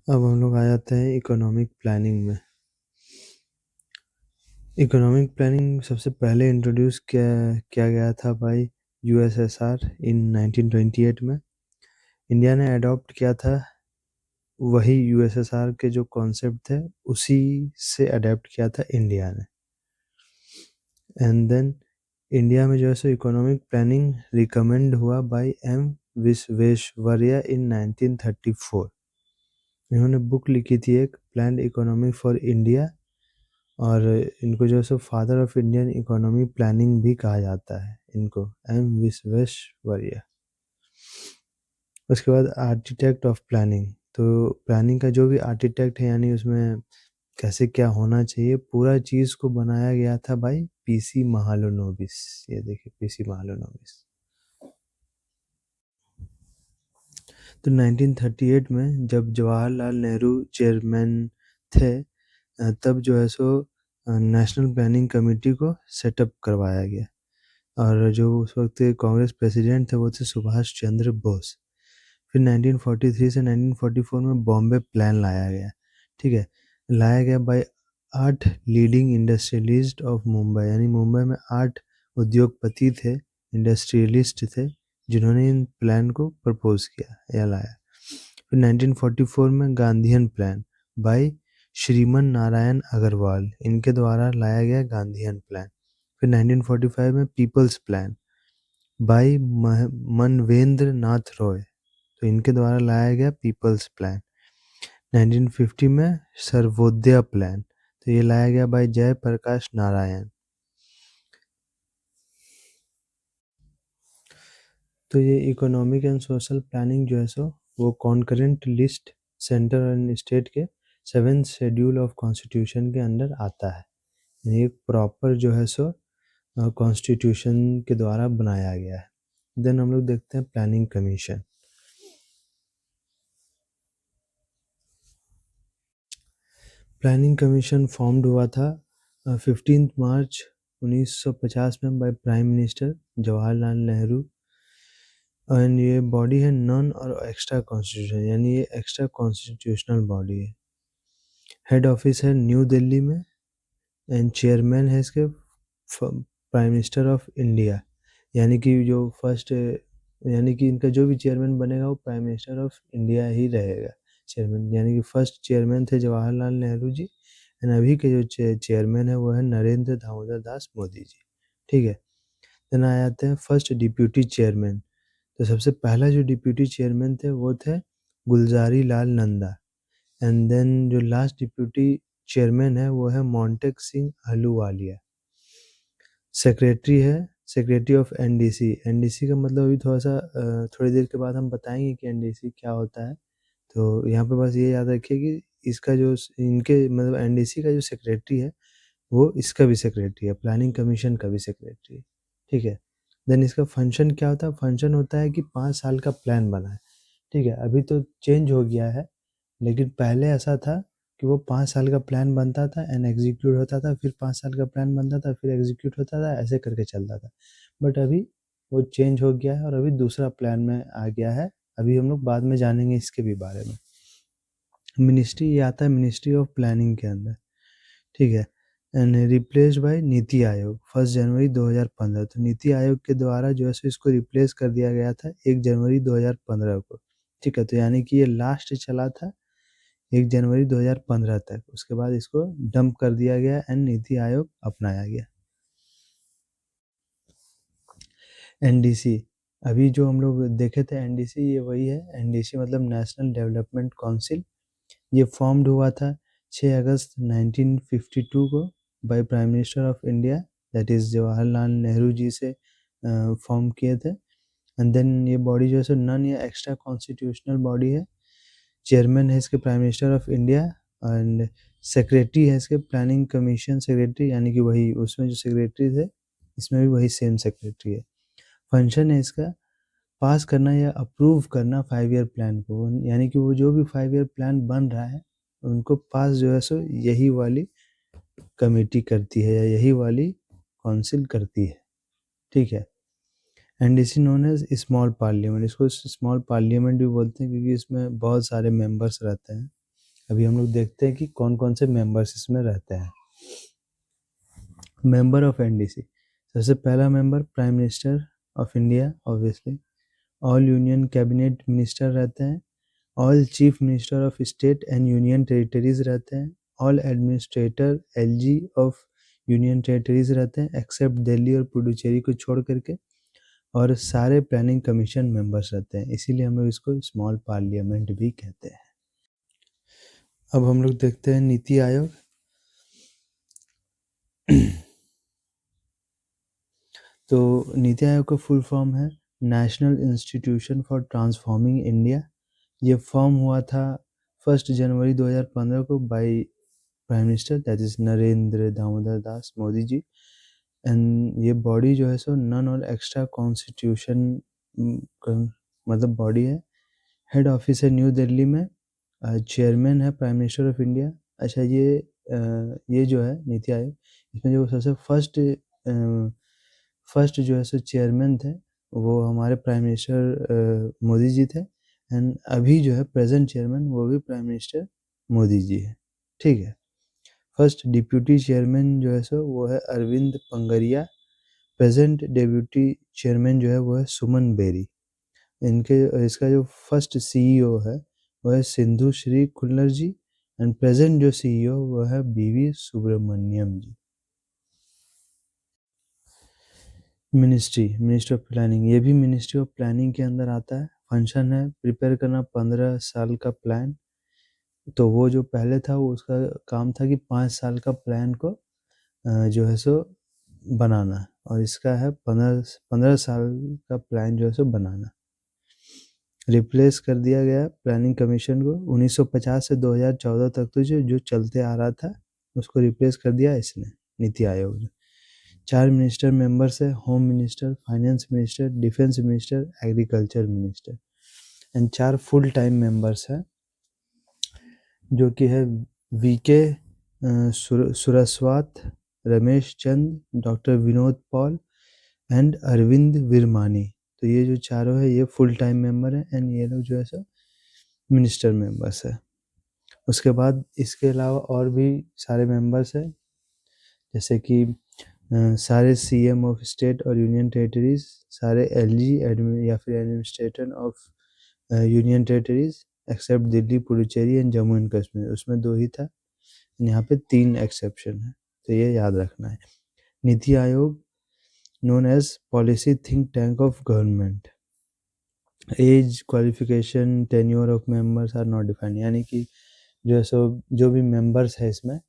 अब हम लोग आ जाते हैं इकोनॉमिक प्लानिंग में। इकोनॉमिक प्लानिंग सबसे पहले इंट्रोड्यूस किया गया था बाय यूएसएसआर इन 1928 में। इंडिया ने अडॉप्ट किया था वही यूएसएसआर के जो कॉन्सेप्ट थे उसी से अडेप्ट किया था इंडिया ने। एंड देन इंडिया में जो है सो इकोनॉमिक प्लानिंग रिकमेंड हुआ बाय एम विश्वेश्वरैया इन 1934। इन्होंने बुक लिखी थी एक प्लान्ड इकोनॉमी फॉर इंडिया, और इनको जो है so father of Indian economy planning भी कहा जाता है इनको, एम विश्वेश्वरैया। उसके बाद आर्किटेक्ट ऑफ प्लानिंग, तो प्लानिंग का जो भी आर्किटेक्ट है यानी उसमें कैसे क्या होना चाहिए पूरा चीज़ को बनाया गया था भाई पीसी महालनोबिस। ये देखिए पीसी महालनोबिस। तो 1938 में जब जवाहरलाल नेहरू चेयरमैन थे तब जो है सो नेशनल प्लानिंग कमेटी को सेटअप करवाया गया, और जो उस वक्त कांग्रेस प्रेसिडेंट थे वो थे सुभाष चंद्र बोस। फिर 1943 से 1944 में बॉम्बे प्लान लाया गया, ठीक है, लाया गया by 8 leading industrialist of Mumbai, यानी मुंबई में 8 उद्योगपति थे, इंडस्ट्रियलिस्ट थे, जिन्होंने इन प्लान को प्रपोज किया या लाया। फिर 1944 में Gandhian plan bye Shriman Narayan Agarwal, इनके द्वारा लाया गया गांधीयन प्लान। फिर 1945 में पीपल्स प्लान बाय मनवेंद्र नाथ रॉय, तो इनके द्वारा लाया गया पीपल्स प्लान। 1950 में सर्वोदय प्लान, तो ये लाया गया बाय जयप्रकाश नारायण। तो ये इकोनॉमिक एंड सोशल प्लानिंग जो है सो वो concurrent list centre and state के 7th शेड्यूल ऑफ कॉन्स्टिट्यूशन के अंदर आता है, यानी एक प्रॉपर जो है सो कॉन्स्टिट्यूशन के द्वारा बनाया गया है। देन हम लोग देखते हैं planning commission. Planning commission formed हुआ था 15 मार्च 1950 में bye prime minister Jawaharlal Nehru, and ये बॉडी है नॉन और एक्स्ट्रा कॉन्स्टिट्यूशन, यानी ये एक्स्ट्रा कॉन्स्टिट्यूशनल बॉडी है। हेड ऑफिस है न्यू दिल्ली में, एंड चेयरमैन है इसके प्राइम मिनिस्टर ऑफ इंडिया, यानी कि जो फर्स्ट यानी कि इनका जो भी चेयरमैन बनेगा वो प्राइम मिनिस्टर ऑफ इंडिया ही रहेगा चेयरमैन, यानी कि फर्स्ट चेयरमैन थे जवाहरलाल नेहरू जी, एंड अभी के जो चेयरमैन है वो है नरेंद्र दामोदर दास मोदी जी, ठीक है। देन आ जाते हैं फर्स्ट डिप्यूटी चेयरमैन। तो सबसे पहला जो डिप्यूटी चेयरमैन थे वो थे गुलजारी लाल नंदा, एंड देन जो लास्ट डिप्यूटी चेयरमैन है वो है मोंटेक सिंह अहलूवालिया। सेक्रेटरी है सेक्रेटरी ऑफ एनडीसी। एनडीसी का मतलब अभी थोड़ी देर के बाद हम बताएंगे कि एनडीसी क्या होता है। तो यहाँ पे बस ये याद रखिए कि इसका जो इनके मतलब एनडीसी का जो सेक्रेटरी है वो इसका भी सेक्रेटरी है, प्लानिंग कमीशन का भी सेक्रेटरी है, ठीक है। देन इसका फंक्शन क्या होता है, फंक्शन होता है कि 5 साल का प्लान बना है, ठीक है। अभी तो चेंज हो गया है, लेकिन पहले ऐसा था कि वो 5 साल का प्लान बनता था एंड एग्जीक्यूट होता था, फिर 5 साल का प्लान बनता था फिर एग्जीक्यूट होता था, ऐसे करके चलता था। बट अभी वो चेंज हो गया है और अभी दूसरा प्लान में आ गया है, अभी हम लोग बाद में जानेंगे इसके भी बारे में। मिनिस्ट्री ये आता है मिनिस्ट्री ऑफ प्लानिंग के अंदर, ठीक है, and replaced by NITI Aayog 1 जनवरी 2015। तो नीति आयोग के द्वारा जो है सो इसको रिप्लेस कर दिया गया था 1 जनवरी 2015 को, ठीक है। तो यानी कि ये लास्ट चला था 1 जनवरी 2015 तक, उसके बाद इसको डंप कर दिया गया एंड नीति आयोग अपनाया गया। एनडीसी, अभी जो हम लोग देखे थे एनडीसी ये वही है, एनडीसी मतलब नेशनल डेवलपमेंट काउंसिल। ये फॉर्म्ड हुआ था 6 अगस्त 1952 को by prime minister of India, that is Jawaharlal Nehru ji से फॉर्म किए थे। एंड देन ये बॉडी जो है सो नॉन या एक्स्ट्रा कॉन्स्टिट्यूशनल बॉडी है। चेयरमैन है इसके prime minister of India, and secretary है इसके प्लानिंग कमीशन सेक्रेटरी, यानी कि वही उसमें जो सेक्रेटरी थे इसमें भी वही सेम सेक्रेटरी है। फंक्शन है इसका पास करना या अप्रूव करना 5 ईयर प्लान को, यानी कि वो जो भी 5 ईयर प्लान बन रहा है उनको पास जो है सो यही वाली कमेटी करती है या यही वाली काउंसिल करती है, ठीक है। NDC known as small parliament, इसको स्मॉल पार्लियामेंट भी बोलते हैं क्योंकि इसमें बहुत सारे मेंबर्स रहते हैं। अभी हम लोग देखते हैं कि कौन कौन से मेंबर्स इसमें रहते हैं। मेंबर ऑफ एनडीसी, सबसे पहला member prime minister of India obviously. All union cabinet minister रहते हैं। All chief minister of state and union territories रहते हैं। All administrator LG of union territories रहते हैं एक्सेप्ट दिल्ली और पुडुचेरी को छोड़ करके। और सारे प्लानिंग कमीशन मेंबर्स रहते हैं, इसीलिए हम लोग इसको स्मॉल पार्लियामेंट भी कहते हैं। अब हम लोग देखते हैं नीति आयोग। तो नीति आयोग का फुल फॉर्म है national institution for transforming India. ये फॉर्म हुआ था 1 जनवरी 2015 को by prime minister that is Narendra Damodar Das Modi ji. And ये बॉडी जो है सो नन और एक्स्ट्रा कॉन्स्टिट्यूशन मतलब बॉडी है। हेड ऑफिस है न्यू दिल्ली में। चेयरमैन है प्राइम मिनिस्टर ऑफ इंडिया। अच्छा, ये जो है नीति आयोग, इसमें जो सबसे फर्स्ट जो है सो चेयरमैन थे वो हमारे प्राइम मिनिस्टर मोदी जी थे। एंड अभी जो है प्रेजेंट चेयरमैन वो भी प्राइम मिनिस्टर मोदी जी है। ठीक है। फर्स्ट डिप्यूटी चेयरमैन जो है सो वो है अरविंद पंगरिया। प्रेजेंट डिप्यूटी चेयरमैन जो है वो है सुमन बेरी। इसका जो फर्स्ट सीईओ है वो है सिंधु श्री खुल्लर जी। एंड प्रेजेंट जो सीईओ वो है बीवी सुब्रमण्यम जी। मिनिस्ट्री ऑफ प्लानिंग, ये भी मिनिस्ट्री ऑफ प्लानिंग के अंदर आता है। फंक्शन है प्रिपेयर करना 15 साल का प्लान। तो वो जो पहले था वो उसका काम था कि 5 साल का प्लान को जो है सो बनाना, और इसका है 15 साल का प्लान जो है सो बनाना। रिप्लेस कर दिया गया प्लानिंग कमीशन को 1950 से 2014 तक, तो जो चलते आ रहा था उसको रिप्लेस कर दिया इसने, नीति आयोग ने। 4 मिनिस्टर मेंबर्स है, home minister, finance minister, defence minister, agriculture minister. And 4 full time members है जो कि है VK Saraswat, Ramesh Chand, doctor Vinod Paul and Arvind Virmani. तो ये जो चारों है ये फुल टाइम मेंबर है एंड ये लोग जो है सो मिनिस्टर मेंबर्स है। उसके बाद इसके अलावा और भी सारे मेंबर्स हैं, जैसे कि सारे सीएम ऑफ स्टेट और यूनियन टेरिटरीज, सारे एलजी या फिर administrator of union territories except Delhi, Puducherry and Jammu and Kashmir, उसमें 2 ही था, यहाँ पे 3 एक्सेप्शन है, तो ये याद रखना है। NITI Aayog known as policy think tank of government. Age, qualification, tenure of members are not defined, यानी कि जो है सो जो भी मेंबर्स है इसमें,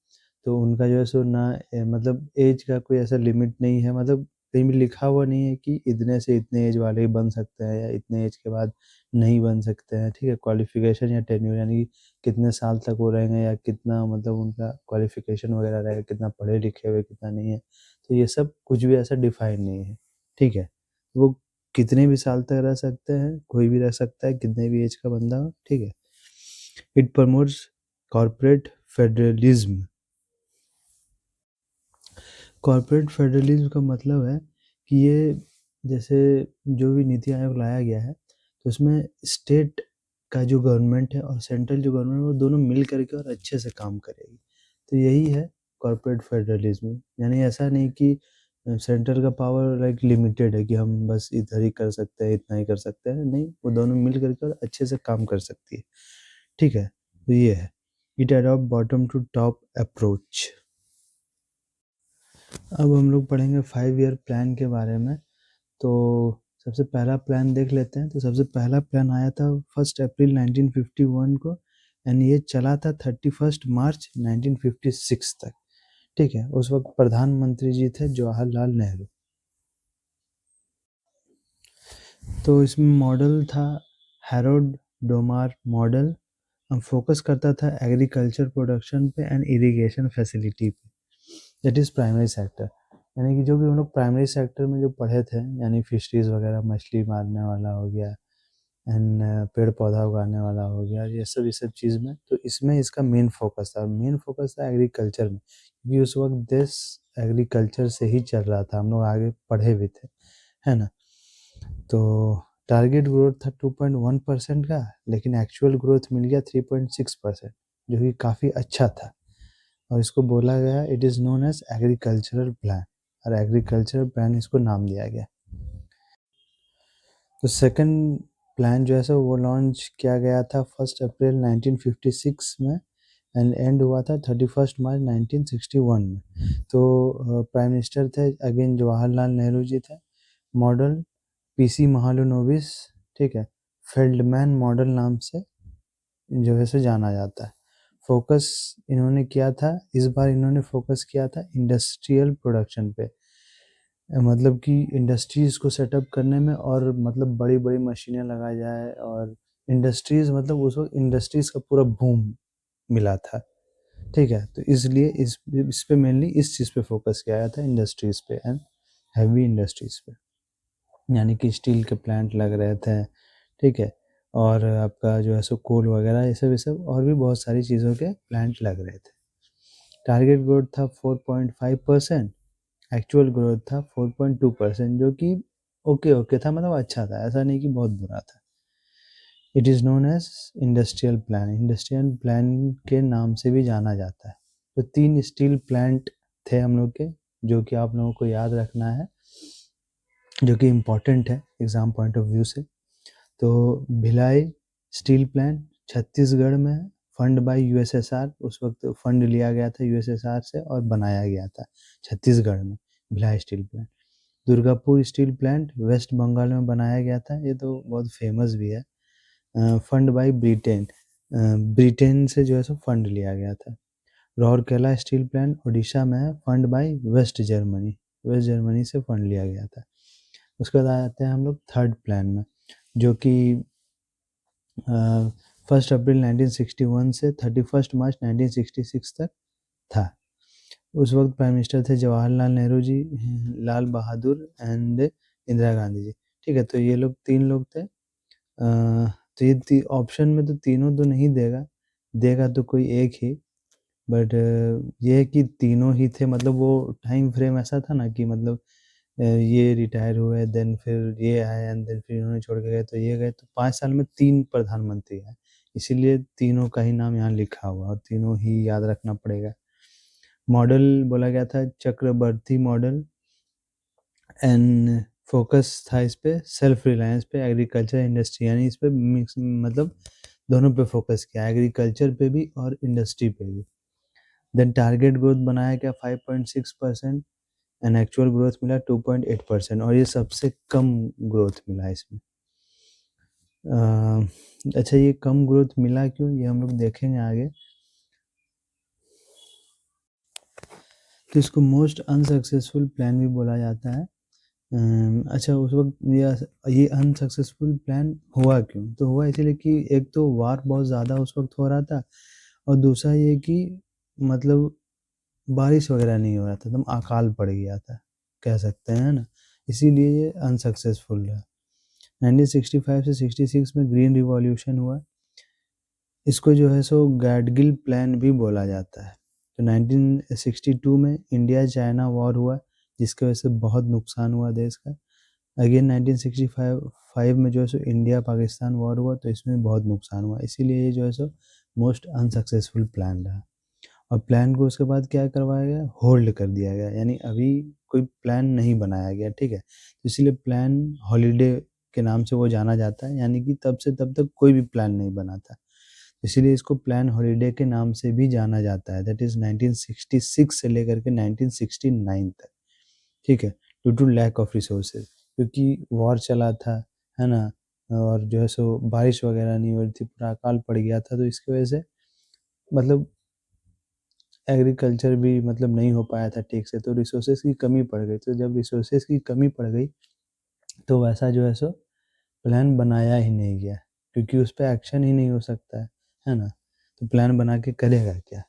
तो उनका जो है सो ना मतलब एज का कोई ऐसा लिमिट नहीं है, मतलब कहीं भी लिखा हुआ नहीं है कि इतने से इतने एज वाले ही बन सकते हैं या इतने एज के बाद नहीं बन सकते हैं। ठीक है। क्वालिफिकेशन या टेन्योर यानी कि कितने साल तक वो रहेंगे या कितना मतलब उनका क्वालिफिकेशन वगैरह रहेगा, कितना पढ़े लिखे हुए कितना नहीं है, तो ये सब कुछ भी ऐसा डिफाइन नहीं है। ठीक है। वो कितने भी साल तक रह सकते हैं, कोई भी रह सकता है, कितने भी एज का बंदा हो। ठीक है। It promotes corporate federalism. Corporate federalism का मतलब है कि ये जैसे जो भी नीति आयोग लाया गया है तो उसमें स्टेट का जो गवर्नमेंट है और सेंट्रल जो गवर्नमेंट है वो दोनों मिल करके और अच्छे से काम करेगी, तो यही है कॉर्पोरेट फेडरलिज्म। यानी ऐसा नहीं कि सेंट्रल का पावर लाइक लिमिटेड है कि हम बस इधर ही कर सकते हैं, इतना ही कर सकते हैं, नहीं, वो दोनों मिल करके और अच्छे से काम कर सकती है। ठीक है। तो ये है it adopt bottom to top approach. अब हम लोग पढ़ेंगे 5 ईयर प्लान के बारे में। तो सबसे पहला प्लान देख लेते हैं। तो सबसे पहला प्लान आया था 1 अप्रैल 1951 को एंड ये चला था 31 मार्च 1956 तक। ठीक है। उस वक्त प्रधानमंत्री जी थे जवाहरलाल नेहरू। तो इसमें मॉडल था हैरोल्ड डोमार मॉडल। हम फोकस करता था एग्रीकल्चर प्रोडक्शन पे एंड इरिगेशन फैसिलिटी पे, दैट इज़ प्राइमरी सेक्टर। यानी कि जो भी हम लोग प्राइमरी सेक्टर में जो पढ़े थे, यानी फिशरीज वगैरह, मछली मारने वाला हो गया एंड पेड़ पौधा उगाने वाला हो गया, ये सब चीज़ में, तो इसमें इसका मेन फोकस था। मेन फोकस था एग्रीकल्चर में, क्योंकि उस वक्त देश एग्रीकल्चर से ही चल रहा था, हम लोग आगे पढ़े भी थे, है ना। तो टारगेट ग्रोथ था 2.1% का, लेकिन एक्चुअल ग्रोथ मिल गया 3.6%। जो कि काफ़ी अच्छा था, और इसको बोला गया it is known as agricultural plan, और एग्रीकल्चरल प्लान इसको नाम दिया गया। तो सेकंड प्लान जो है सो वो लॉन्च किया गया था 1 अप्रैल 1956 में, एंड एंड हुआ था 31 मार्च 1961 में। तो प्राइम मिनिस्टर थे अगेन जवाहरलाल नेहरू जी थे। मॉडल पीसी महालनोबिस, ठीक है, फेल्डमैन मॉडल नाम से जो है सो जाना जाता है। फोकस इन्होंने किया था, इस बार इन्होंने फोकस किया था इंडस्ट्रियल प्रोडक्शन पे, मतलब कि इंडस्ट्रीज़ को सेटअप करने में, और मतलब बड़ी-बड़ी मशीनें लगाई जाए, और इंडस्ट्रीज़ मतलब उस वक़्त इंडस्ट्रीज़ का पूरा बूम मिला था, ठीक है? तो इसलिए इस पे मेनली इस चीज़ पे फ़ोकस किया गया था, इंडस्ट्रीज़ पे एंड हेवी इंडस्ट्रीज़ पे। यानी कि स्टील के प्लांट लग रहे थे, ठीक है? और आपका जो है सो कोल वगैरह ये सब और भी बहुत सारी चीज़ों के प्लांट लग रहे थे। टारगेट ग्रोथ था 4.5%, एक्चुअल ग्रोथ था 4.2%, जो कि ओके था, मतलब अच्छा था, ऐसा नहीं कि बहुत बुरा था। It is known as industrial plan, industrial plan के नाम से भी जाना जाता है। तो 3 स्टील प्लांट थे हम लोग के, जो कि आप लोगों को याद रखना है, जो कि इम्पोर्टेंट है एग्ज़ाम पॉइंट ऑफ व्यू से। तो भिलाई स्टील प्लांट छत्तीसगढ़ में है, फंड बाय यूएसएसआर, उस वक्त फंड लिया गया था यूएसएसआर से और बनाया गया था छत्तीसगढ़ में Bhilai steel plant. Durgapur steel plant West Bengal में बनाया गया था, ये तो बहुत फेमस भी है। फंड बाय ब्रिटेन, ब्रिटेन से जो है सो फंड लिया गया था। राउरकेला स्टील प्लांट उड़ीसा में है, फंड बाय वेस्ट जर्मनी से फंड लिया गया था। उसके बाद आ जाते हैं हम लोग थर्ड प्लान में, जो कि 1 अप्रैल 1961 से 31 मार्च 1966 तक था। उस वक्त प्राइम मिनिस्टर थे जवाहरलाल नेहरू जी, लाल बहादुर एंड इंदिरा गांधी जी, ठीक है। तो ये लोग 3 लोग थे। तो ये ऑप्शन में तो तीनों तो नहीं देगा, देगा तो कोई एक ही, बट ये है कि तीनों ही थे, मतलब वो टाइम फ्रेम ऐसा था ना कि मतलब ये रिटायर हुए, देन फिर ये आए, एंड देन फिर इन्होंने छोड़ के गए, तो ये गए, तो 5 साल में 3 प्रधानमंत्री हैं, इसीलिए तीनों का ही नाम यहाँ लिखा हुआ, और तीनों ही याद रखना पड़ेगा। मॉडल बोला गया था चक्रवर्ती मॉडल, एंड फोकस था इस पे सेल्फ रिलायंस पे, एग्रीकल्चर इंडस्ट्री, यानी इस पे मिक्स, मतलब दोनों पे फोकस किया, एग्रीकल्चर पे भी और इंडस्ट्री पे भी। देन टारगेट ग्रोथ बनाया गया 5.6%, एंड एक्चुअल ग्रोथ मिला 2.8%, और ये सबसे कम ग्रोथ मिला इसमें। अच्छा, ये कम ग्रोथ मिला क्यों, ये हम लोग देखेंगे आगे। तो इसको मोस्ट अनसक्सेसफुल प्लान भी बोला जाता है। अच्छा, उस वक्त ये अनसक्सेसफुल प्लान हुआ क्यों, तो हुआ इसीलिए कि एक तो वार बहुत ज़्यादा उस वक्त हो रहा था, और दूसरा ये कि मतलब बारिश वगैरह नहीं हो रहा था, एकदम अकाल पड़ गया था, कह सकते हैं ना, इसीलिए ये अनसक्सेसफुल रहा। 1965 से 66 में ग्रीन रिवॉल्यूशन हुआ, इसको जो है सो गैडगिल प्लान भी बोला जाता है। तो 1962 में इंडिया चाइना वॉर हुआ, जिसकी वजह से बहुत नुकसान हुआ देश का। अगेन 1965 में जो है सो इंडिया पाकिस्तान वॉर हुआ, तो इसमें बहुत नुकसान हुआ, इसीलिए ये जो है सो मोस्ट अनसक्सेसफुल प्लान रहा। और प्लान को उसके बाद क्या करवाया गया, होल्ड कर दिया गया, यानी अभी कोई प्लान नहीं बनाया गया, ठीक है। तो इसीलिए प्लान हॉलीडे के नाम से वो जाना जाता है, यानी कि तब से तब तक कोई भी प्लान नहीं बना था, इसीलिए इसको प्लान हॉलीडे के नाम से भी जाना जाता है। दैट इज़ 1966 से लेकर के 1969 तक, ठीक है। Due to lack of resources, क्योंकि वॉर चला था, है ना, और जो है सो बारिश वगैरह नहीं हो रही थी, पूरा अकाल पड़ गया था, तो इसकी वजह से मतलब एग्रीकल्चर भी मतलब नहीं हो पाया था ठीक से, तो रिसोर्सेज की कमी पड़ गई। तो जब रिसोर्सेज की कमी पड़ गई, तो वैसा जो है सो प्लान बनाया ही नहीं गया, क्योंकि उस पे एक्शन ही नहीं हो सकता है ना। तो प्लान बना के करेगा क्या,